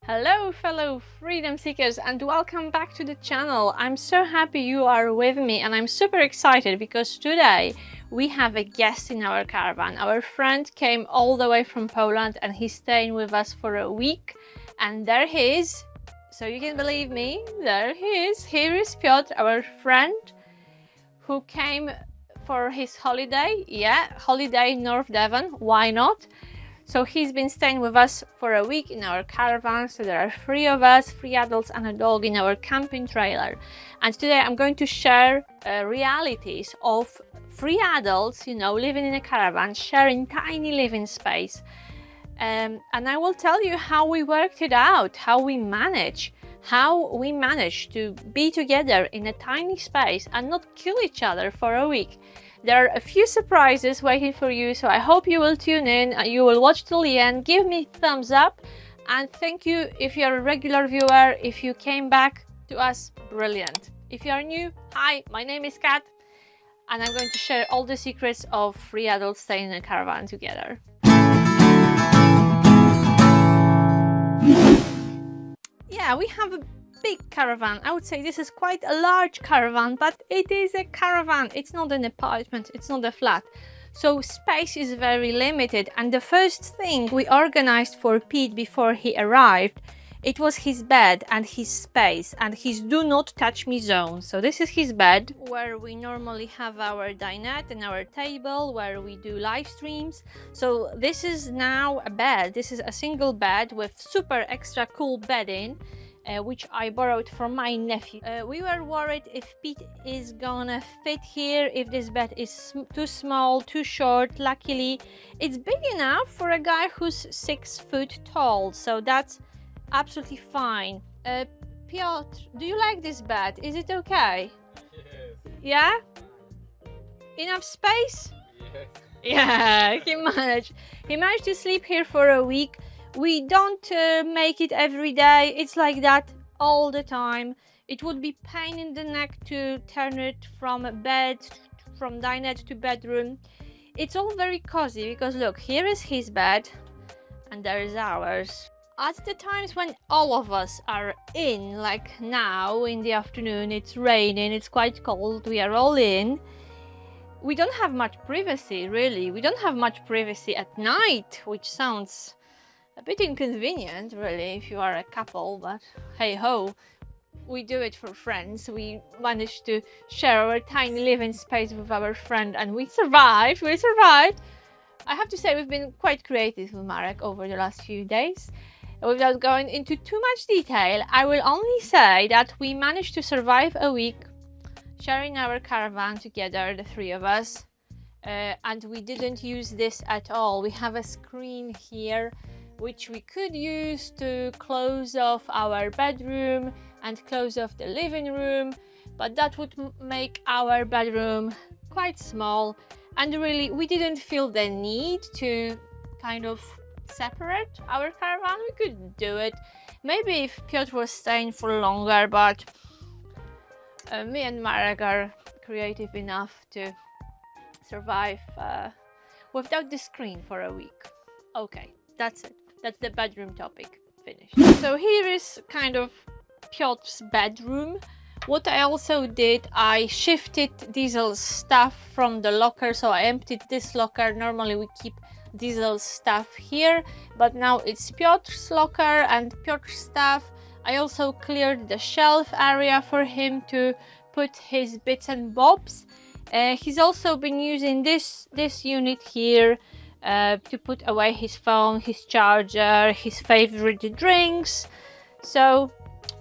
Hello fellow freedom seekers and welcome back to the channel. I'm so happy you are with me and I'm super excited because today we have a guest in our caravan. Our friend came all the way from Poland and he's staying with us for a week, and there he is. So you can believe me, there he is. Here is Piotr, our friend who came for his holiday. Yeah, holiday in North Devon, why not? So he's been staying with us for a week in our caravan. So there are three of us, three adults and a dog in our camping trailer. And today I'm going to share realities of three adults, living in a caravan, sharing tiny living space. And I will tell you how we worked it out, how we manage to be together in a tiny space and not kill each other for a week. There are a few surprises waiting for you, so I hope you will tune in and you will watch till the end. Give me thumbs up, and thank you if you're a regular viewer. If you came back to us, brilliant. If you are new, hi, my name is Kat, and I'm going to share all the secrets of three adults staying in a caravan together. Yeah, we have a big caravan. I would say this is quite a large caravan, but it is a caravan. It's not an apartment, it's not a flat. So space is very limited, and the first thing we organized for Pete before he arrived, it was his bed and his space and his do not touch me zone. So this is his bed where we normally have our dinette and our table where we do live streams. So this is now a bed. This is a single bed with super extra cool bedding, which I borrowed from my nephew. We were worried if Pete is gonna fit here, if this bed is too small, too short. Luckily, it's big enough for a guy who's 6 foot tall, so that's absolutely fine. Piotr, do you like this bed? Is it okay? Yes. Yeah? Enough space? Yes. Yeah, he managed to sleep here for a week. We don't make it every day. It's like that all the time. It would be pain in the neck to turn it from bed, from dinette to bedroom. It's all very cozy because look, here is his bed and there is ours. At the times when all of us are in, like now in the afternoon, it's raining, it's quite cold, we are all in. We don't have much privacy, really. We don't have much privacy at night, which sounds a bit inconvenient, really, if you are a couple, but hey ho, we do it for friends. We managed to share our tiny living space with our friend and we survived. I have to say we've been quite creative with Marek over the last few days. Without going into too much detail, I will only say that we managed to survive a week sharing our caravan together, the three of us, and we didn't use this at all. We have a screen here which we could use to close off our bedroom and close off the living room, but that would make our bedroom quite small, and really we didn't feel the need to kind of separate our caravan. We could do it maybe if Piotr was staying for longer, but me and Marek are creative enough to survive without the screen for a week. Okay, that's it. That's the bedroom topic finished. So here is kind of Piotr's bedroom. What I also did, I shifted Diesel's stuff from the locker, so I emptied this locker. Normally we keep Diesel's stuff here, but now it's Piotr's locker and Piotr's stuff. I also cleared the shelf area for him to put his bits and bobs. He's also been using this unit here to put away his phone, his charger, his favorite drinks. So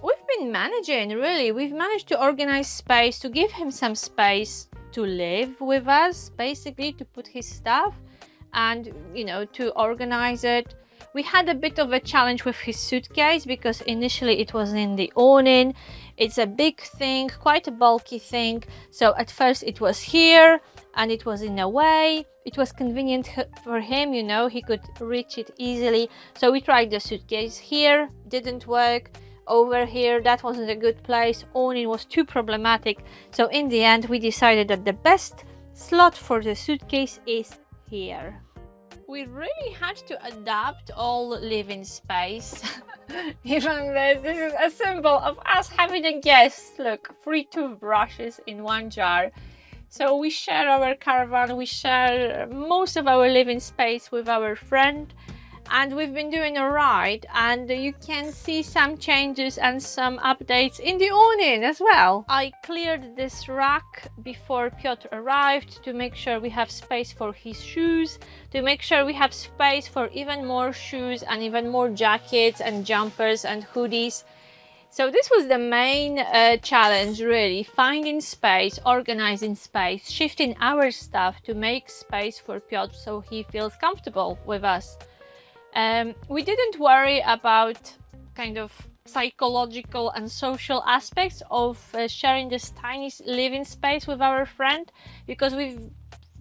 we've been managing, really. We've managed to organize space, to give him some space to live with us, basically to put his stuff and, to organize it. We had a bit of a challenge with his suitcase because initially it was in the awning. It's a big thing, quite a bulky thing. So at first it was here and it was in a way. It was convenient for him, he could reach it easily. So we tried the suitcase here, didn't work. Over here, that wasn't a good place. Awning was too problematic. So in the end, we decided that the best slot for the suitcase is here. We really had to adapt all living space. Even this is a symbol of us having a guest. Look, 3 toothbrushes in one jar. So we share our caravan, we share most of our living space with our friend, and we've been doing a ride, and you can see some changes and some updates in the awning as well. I cleared this rack before Piotr arrived to make sure we have space for his shoes, to make sure we have space for even more shoes and even more jackets and jumpers and hoodies. So this was the main challenge, really, finding space, organizing space, shifting our stuff to make space for Piotr so he feels comfortable with us. We didn't worry about kind of psychological and social aspects of sharing this tiny living space with our friend, because we've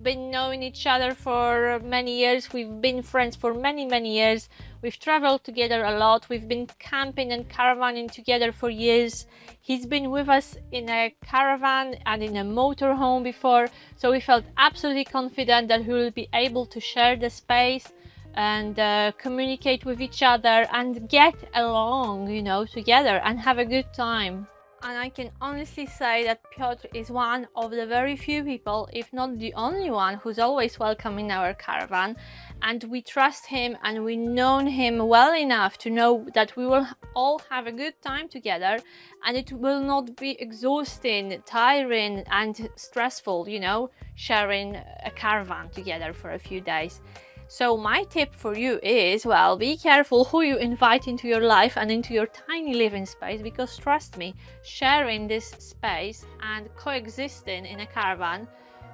been knowing each other for many years. We've been friends for many years. We've traveled together a lot. We've been camping and caravaning together for years. He's been with us in a caravan and in a motorhome before, so we felt absolutely confident that we will be able to share the space and communicate with each other and get along, you know, together and have a good time. And I can honestly say that Piotr is one of the very few people, if not the only one, who's always welcome in our caravan, and we trust him and we've known him well enough to know that we will all have a good time together, and it will not be exhausting, tiring and stressful, you know, sharing a caravan together for a few days. So my tip for you is, well, be careful who you invite into your life and into your tiny living space, because trust me, sharing this space and coexisting in a caravan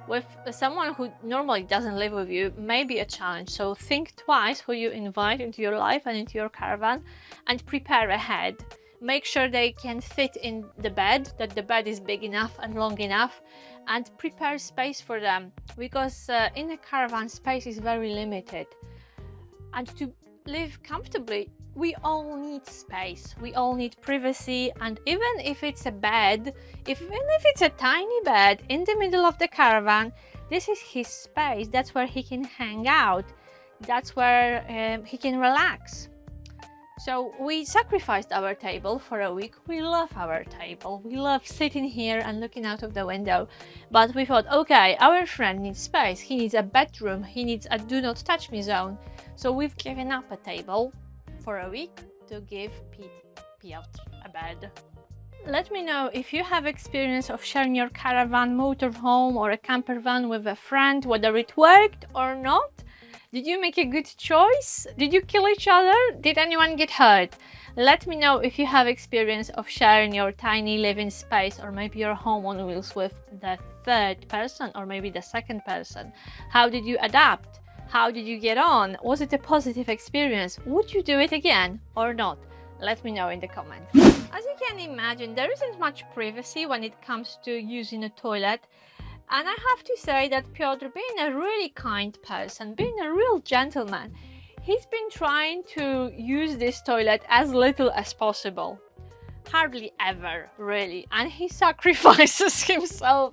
with someone who normally doesn't live with you may be a challenge. So think twice who you invite into your life and into your caravan, and prepare ahead. Make sure they can fit in the bed, that the bed is big enough and long enough, and prepare space for them, because in a caravan space is very limited, and to live comfortably we all need space, we all need privacy. And even if it's a bed, even if it's a tiny bed in the middle of the caravan, this is his space. That's where he can hang out, that's where he can relax. So we sacrificed our table for a week. We love our table. We love sitting here and looking out of the window. But we thought, okay, our friend needs space. He needs a bedroom. He needs a do not touch me zone. So we've given up a table for a week to give Piotr a bed. Let me know if you have experience of sharing your caravan, motorhome or a camper van with a friend, whether it worked or not. Did you make a good choice? Did you kill each other? Did anyone get hurt? Let me know if you have experience of sharing your tiny living space, or maybe your home on wheels, with the third person or maybe the second person. How did you adapt? How did you get on? Was it a positive experience? Would you do it again or not? Let me know in the comments. As you can imagine, there isn't much privacy when it comes to using a toilet. And I have to say that Piotr, being a really kind person, being a real gentleman, he's been trying to use this toilet as little as possible. Hardly ever, really. And he sacrifices himself.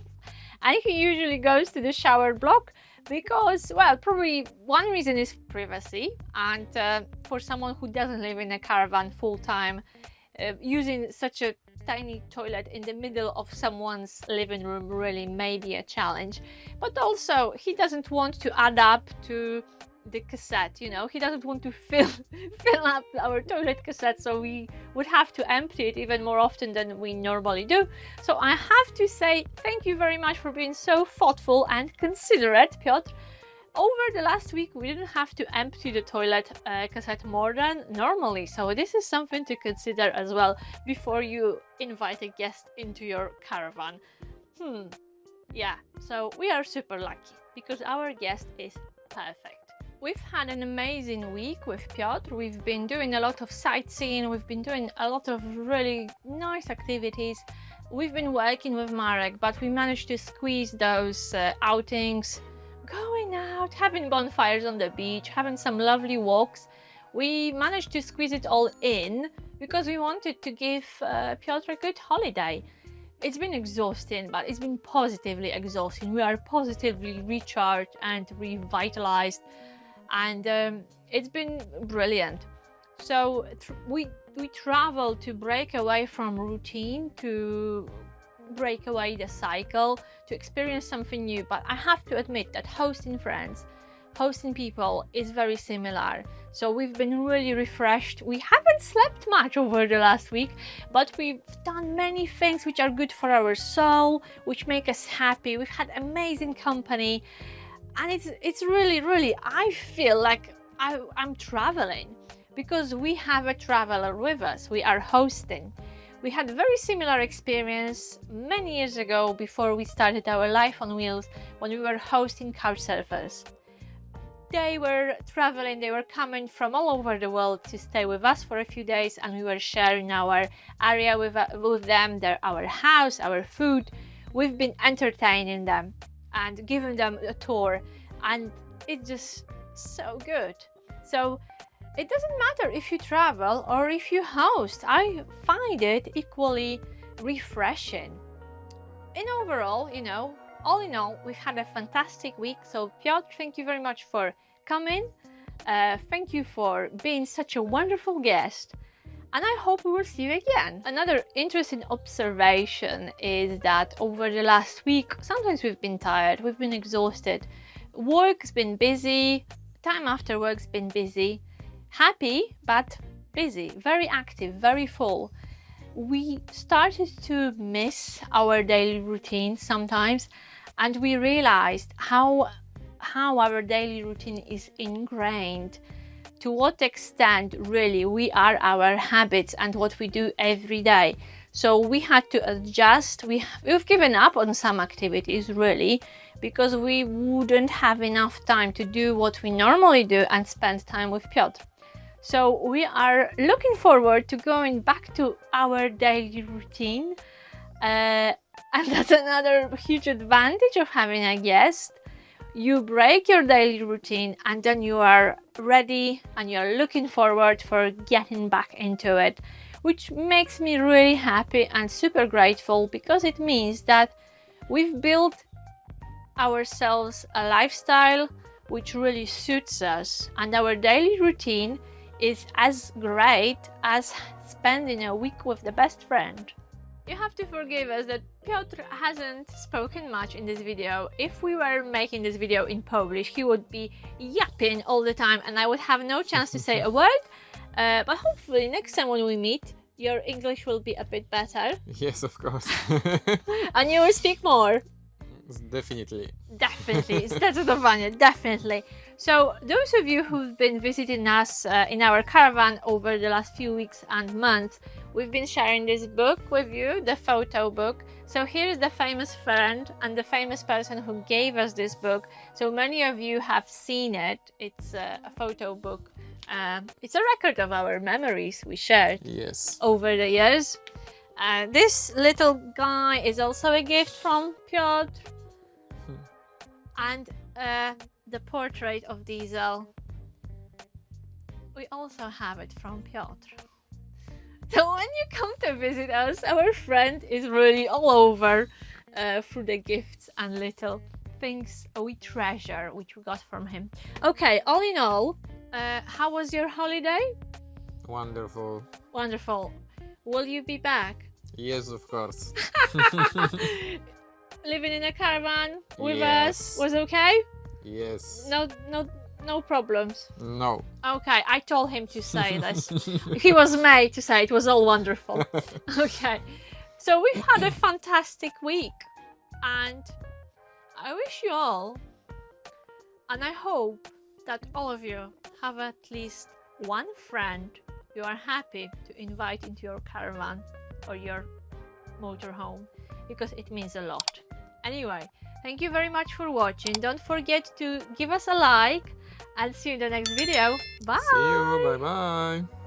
And he usually goes to the shower block because, well, probably one reason is privacy. And for someone who doesn't live in a caravan full-time, using such a tiny toilet in the middle of someone's living room really may be a challenge. But also he doesn't want to add up to the cassette, you know, he doesn't want to fill up our toilet cassette, so we would have to empty it even more often than we normally do. So I have to say thank you very much for being so thoughtful and considerate, Piotr. Over the last week, we didn't have to empty the toilet cassette more than normally. So this is something to consider as well before you invite a guest into your caravan. Yeah, so we are super lucky because our guest is perfect. We've had an amazing week with Piotr. We've been doing a lot of sightseeing. We've been doing a lot of really nice activities. We've been working with Marek, but we managed to squeeze those outings, going out, having bonfires on the beach, having some lovely walks. We managed to squeeze it all in because we wanted to give Piotr a good holiday. It's been exhausting, but it's been positively exhausting. We are positively recharged and revitalized. and it's been brilliant. So we travel to break away from routine, to break away the cycle, to experience something new. But I have to admit that hosting friends, hosting people is very similar. So we've been really refreshed. We haven't slept much over the last week, but we've done many things which are good for our soul, which make us happy. We've had amazing company, and it's really, I feel like I'm traveling because we have a traveler with us. We are hosting. We had a very similar experience many years ago before we started our life on wheels, when we were hosting couch surfers. They were traveling, they were coming from all over the world to stay with us for a few days, and we were sharing our area with them, our house, our food. We've been entertaining them and giving them a tour, and it's just so good. So it doesn't matter if you travel or if you host. I find it equally refreshing. And overall, you know, all in all, we've had a fantastic week. So Piotr, thank you very much for coming. Thank you for being such a wonderful guest. And I hope we will see you again. Another interesting observation is that over the last week, sometimes we've been tired, we've been exhausted. Work's been busy, time after work's been busy. Happy, but busy, very active, very full. We started to miss our daily routine sometimes, and we realized how our daily routine is ingrained, to what extent really we are our habits and what we do every day. So we had to adjust. We've given up on some activities really, because we wouldn't have enough time to do what we normally do and spend time with Piotr. So we are looking forward to going back to our daily routine, and that's another huge advantage of having a guest. You break your daily routine and then you are ready and you're looking forward for getting back into it, which makes me really happy and super grateful, because it means that we've built ourselves a lifestyle which really suits us, and our daily routine is as great as spending a week with the best friend. You have to forgive us that Piotr hasn't spoken much in this video. If we were making this video in Polish, he would be yapping all the time and I would have no chance to say a word. But hopefully next time when we meet, your English will be a bit better. Yes, of course. And you will speak more. Definitely. Definitely, zdecydowanie, definitely. So those of you who've been visiting us in our caravan over the last few weeks and months, we've been sharing this book with you, the photo book. So here's the famous friend and the famous person who gave us this book. So many of you have seen it. It's a photo book. It's a record of our memories we shared over the years. This little guy is also a gift from Piotr. And the portrait of Diesel, we also have it from Piotr. So when you come to visit us, our friend is really all over through the gifts and little things we treasure, which we got from him. Okay, all in all, how was your holiday? Wonderful. Wonderful. Will you be back? Yes, of course. Living in a caravan with us was okay? Yes. No problems? No. Okay, I told him to say this. He was made to say it was all wonderful. Okay, so we've had a fantastic week, and I wish you all, and I hope that all of you have at least one friend you are happy to invite into your caravan or your motorhome, because it means a lot. Anyway, thank you very much for watching. Don't forget to give us a like, and see you in the next video. Bye! See you, bye bye!